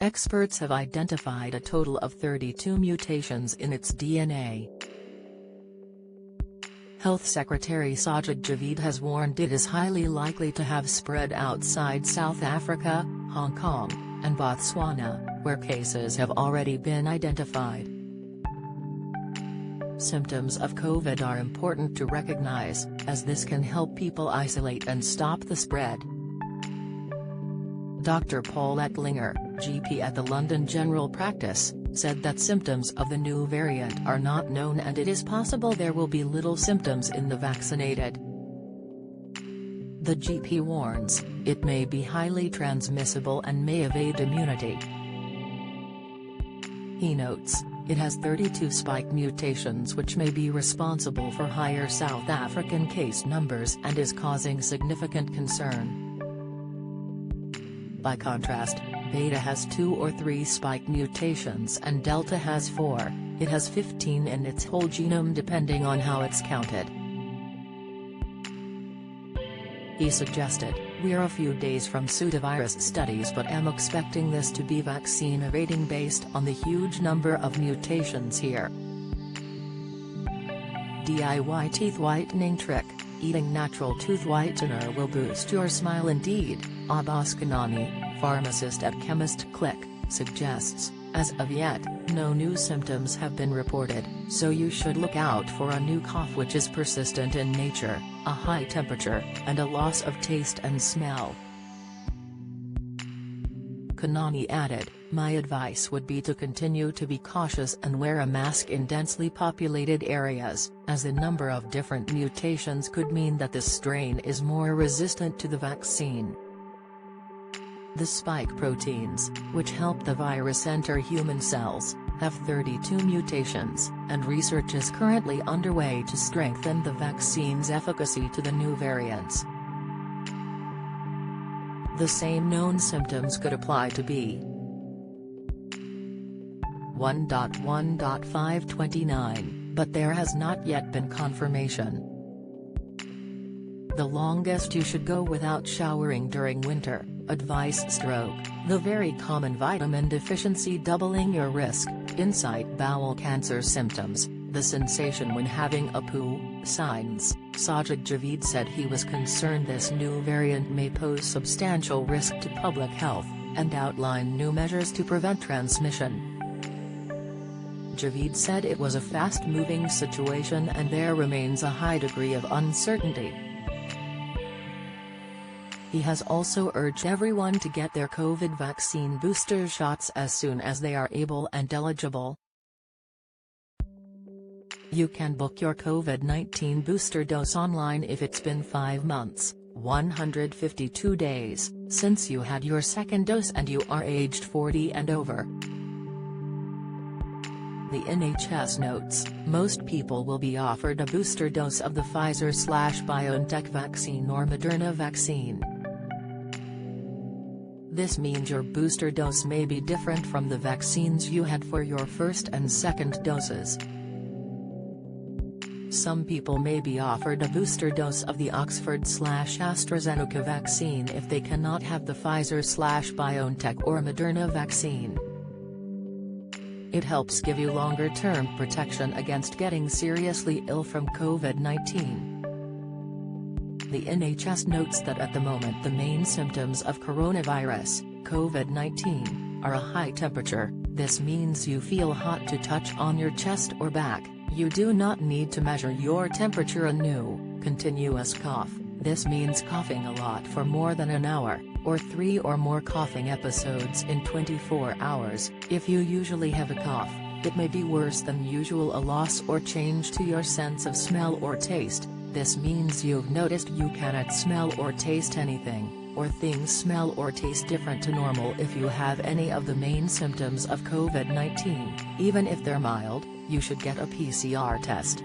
experts have identified a total of 32 mutations in its DNA. Health Secretary Sajid Javid has warned it is highly likely to have spread outside South Africa, Hong Kong, and Botswana, where cases have already been identified. Symptoms of COVID are important to recognize, as this can help people isolate and stop the spread. Dr. Paul Ettlinger, GP at the London General Practice, said that symptoms of the new variant are not known and it is possible there will be little symptoms in the vaccinated. The GP warns, it may be highly transmissible and may evade immunity. He notes, it has 32 spike mutations which may be responsible for higher South African case numbers and is causing significant concern. By contrast, Beta has 2 or 3 spike mutations and Delta has 4, it has 15 in its whole genome depending on how it's counted. He suggested, "We're a few days from pseudovirus studies but am expecting this to be vaccine evading based on the huge number of mutations here." DIY teeth whitening trick, eating natural tooth whitener will boost your smile indeed, Abbas Kanani, pharmacist at Chemist Click, suggests. As of yet, no new symptoms have been reported, so you should look out for a new cough which is persistent in nature, a high temperature, and a loss of taste and smell. Kanani added, "My advice would be to continue to be cautious and wear a mask in densely populated areas, as the number of different mutations could mean that this strain is more resistant to the vaccine." The spike proteins, which help the virus enter human cells, have 32 mutations, and research is currently underway to strengthen the vaccine's efficacy to the new variants. The same known symptoms could apply to B.1.1.529, but there has not yet been confirmation. The longest you should go without showering during winter, advice stroke, the very common vitamin deficiency doubling your risk, insight bowel cancer symptoms, the sensation when having a poo, signs. Sajid Javid said he was concerned this new variant may pose substantial risk to public health, and outlined new measures to prevent transmission. Javid said it was a fast-moving situation and there remains a high degree of uncertainty. He has also urged everyone to get their COVID vaccine booster shots as soon as they are able and eligible. You can book your COVID-19 booster dose online if it's been 5 months, 152 days, since you had your second dose and you are aged 40 and over. The NHS notes, most people will be offered a booster dose of the Pfizer/BioNTech vaccine or Moderna vaccine. This means your booster dose may be different from the vaccines you had for your first and second doses. Some people may be offered a booster dose of the Oxford/AstraZeneca vaccine if they cannot have the Pfizer/BioNTech or Moderna vaccine. It helps give you longer-term protection against getting seriously ill from COVID-19. The NHS notes that at the moment the main symptoms of coronavirus, COVID-19, are a high temperature. This means you feel hot to touch on your chest or back. You do not need to measure your temperature anew. Continuous cough, this means coughing a lot for more than an hour, or 3 or more coughing episodes in 24 hours. If you usually have a cough, it may be worse than usual, a loss or change to your sense of smell or taste. This means you've noticed you cannot smell or taste anything, or things smell or taste different to normal. If you have any of the main symptoms of COVID-19, even if they're mild, you should get a PCR test.